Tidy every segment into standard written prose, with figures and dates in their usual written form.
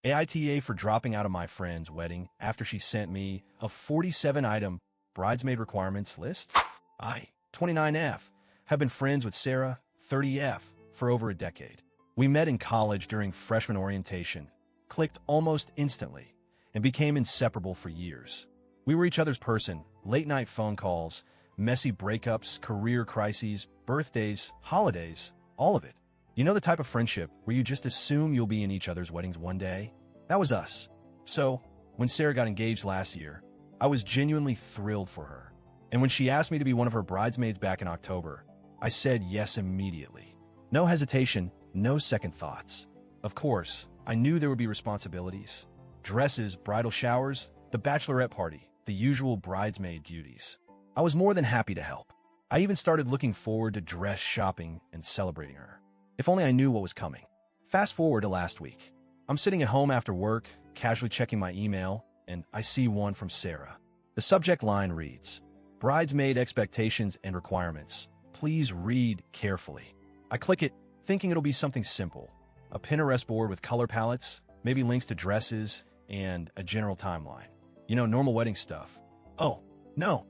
AITA for dropping out of my friend's wedding after she sent me a 47-item bridesmaid requirements list. I, 29F, have been friends with Sarah, 30F, for over a decade. We met in college during freshman orientation, clicked almost instantly, and became inseparable for years. We were each other's person, late-night phone calls, messy breakups, career crises, birthdays, holidays, all of it. You know the type of friendship where you just assume you'll be in each other's weddings one day? That was us. So, when Sarah got engaged last year, I was genuinely thrilled for her. And when she asked me to be one of her bridesmaids back in October, I said yes immediately. No hesitation, no second thoughts. Of course, I knew there would be responsibilities. Dresses, bridal showers, the bachelorette party, the usual bridesmaid duties. I was more than happy to help. I even started looking forward to dress shopping and celebrating her. If only I knew what was coming. Fast forward to last week. I'm sitting at home after work, casually checking my email, and I see one from Sarah. The subject line reads, "Bridesmaid expectations and requirements. Please read carefully." I click it, thinking it'll be something simple. A Pinterest board with color palettes, maybe links to dresses, and a general timeline. You know, normal wedding stuff. Oh, no.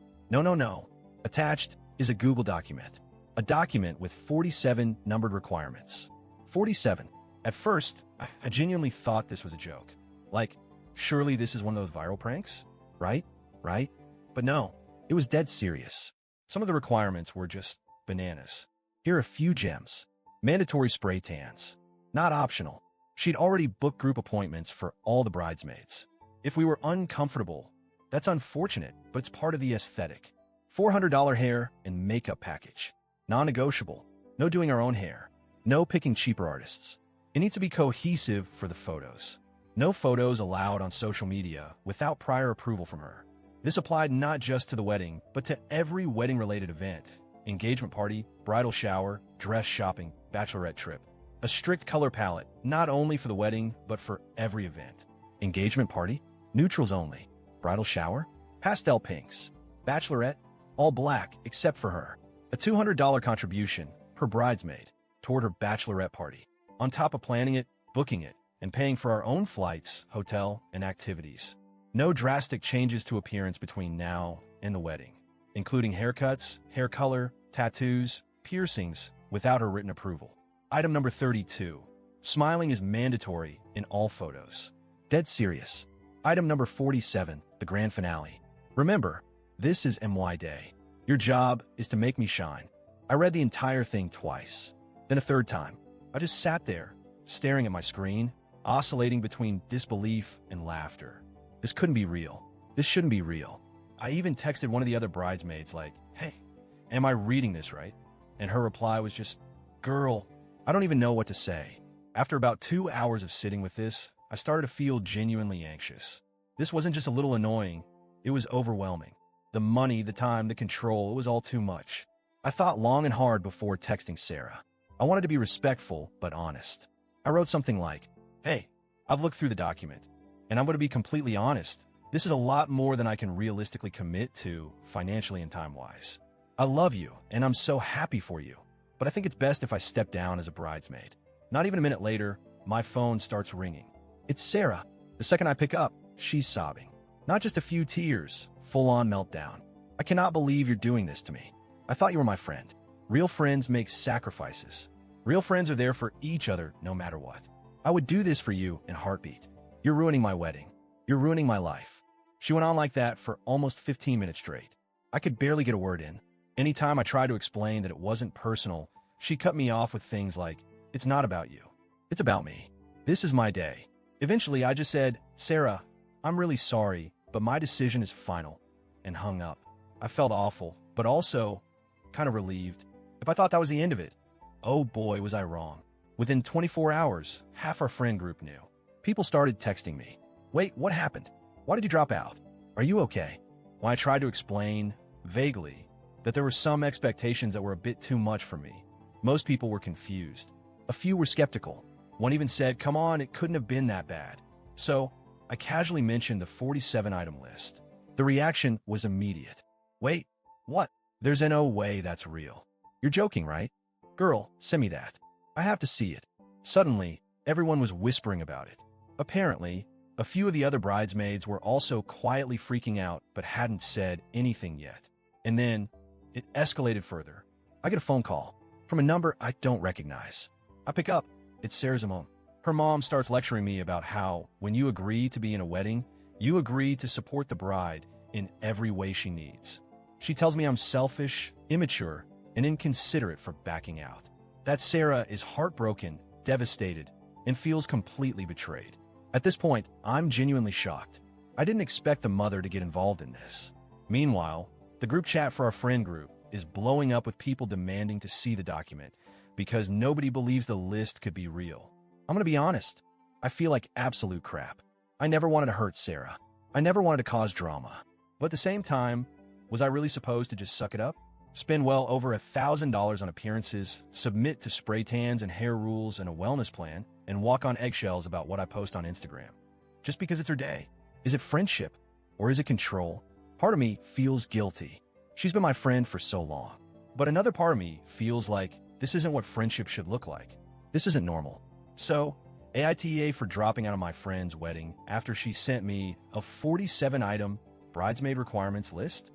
Attached is a Google document. A document with 47 numbered requirements. 47. At first, I genuinely thought this was a joke. Like, surely this is one of those viral pranks? Right? But no, it was dead serious. Some of the requirements were just bananas. Here are a few gems. Mandatory spray tans. Not optional. She'd already booked group appointments for all the bridesmaids. If we were uncomfortable, that's unfortunate, but it's part of the aesthetic. $400 hair and makeup package. Non-negotiable. No doing our own hair. No picking cheaper artists. It needs to be cohesive for the photos. No photos allowed on social media without prior approval from her. This applied not just to the wedding, but to every wedding-related event. Engagement party, bridal shower, dress shopping, bachelorette trip. A strict color palette, not only for the wedding, but for every event. Engagement party, neutrals only. Bridal shower, pastel pinks. Bachelorette, all black except for her. A $200 contribution per bridesmaid toward her bachelorette party, on top of planning it, booking it, and paying for our own flights, hotel, and activities. No drastic changes to appearance between now and the wedding, including haircuts, hair color, tattoos, piercings, without her written approval. Item number 32. Smiling is mandatory in all photos. Dead serious. Item number 47. The grand finale. Remember, this is MY Day. Your job is to make me shine. I read the entire thing twice. Then a third time. I just sat there, staring at my screen, oscillating between disbelief and laughter. This couldn't be real. This shouldn't be real. I even texted one of the other bridesmaids like, "Hey, am I reading this right?" And her reply was just, "Girl, I don't even know what to say." After about 2 hours of sitting with this, I started to feel genuinely anxious. This wasn't just a little annoying, it was overwhelming. The money, the time, the control, it was all too much. I thought long and hard before texting Sarah. I wanted to be respectful, but honest. I wrote something like, "Hey, I've looked through the document, and I'm going to be completely honest. This is a lot more than I can realistically commit to, financially and time-wise. I love you, and I'm so happy for you, but I think it's best if I step down as a bridesmaid." Not even a minute later, my phone starts ringing. It's Sarah. The second I pick up, she's sobbing. Not just a few tears, full-on meltdown. "I cannot believe you're doing this to me. I thought you were my friend." Real friends make sacrifices. Real friends are there for each other no matter what. "I would do this for you in a heartbeat. You're ruining my wedding. You're ruining my life." She went on like that for almost 15 minutes straight. I could barely get a word in. Anytime I tried to explain that it wasn't personal, she cut me off with things like, "It's not about you. It's about me. This is my day." Eventually, I just said, "Sarah, I'm really sorry, but my decision is final," and hung up. I felt awful, but also kind of relieved. If I thought that was the end of it, oh boy, was I wrong. Within 24 hours, half our friend group knew. People started texting me. "Wait, what happened? Why did you drop out? Are you okay?" When I tried to explain, vaguely, that there were some expectations that were a bit too much for me, most people were confused. A few were skeptical. One even said, "Come on, it couldn't have been that bad." So, I casually mentioned the 47-item list. The reaction was immediate. "Wait, what? There's no way that's real. You're joking, right? Girl, send me that. I have to see it." Suddenly, everyone was whispering about it. Apparently, a few of the other bridesmaids were also quietly freaking out but hadn't said anything yet. And then, it escalated further. I get a phone call from a number I don't recognize. I pick up. It's Sarah's mom. Her mom starts lecturing me about how, when you agree to be in a wedding, you agree to support the bride in every way she needs. She tells me I'm selfish, immature, and inconsiderate for backing out. That Sarah is heartbroken, devastated, and feels completely betrayed. At this point, I'm genuinely shocked. I didn't expect the mother to get involved in this. Meanwhile, the group chat for our friend group is blowing up with people demanding to see the document because nobody believes the list could be real. I'm gonna be honest, I feel like absolute crap. I never wanted to hurt Sarah. I never wanted to cause drama. But at the same time, was I really supposed to just suck it up? Spend well over $1,000 on appearances, submit to spray tans and hair rules and a wellness plan, and walk on eggshells about what I post on Instagram? Just because it's her day? Is it friendship? Or is it control? Part of me feels guilty. She's been my friend for so long. But another part of me feels like this isn't what friendship should look like. This isn't normal. So, AITA for dropping out of my friend's wedding after she sent me a 47-item bridesmaid requirements list?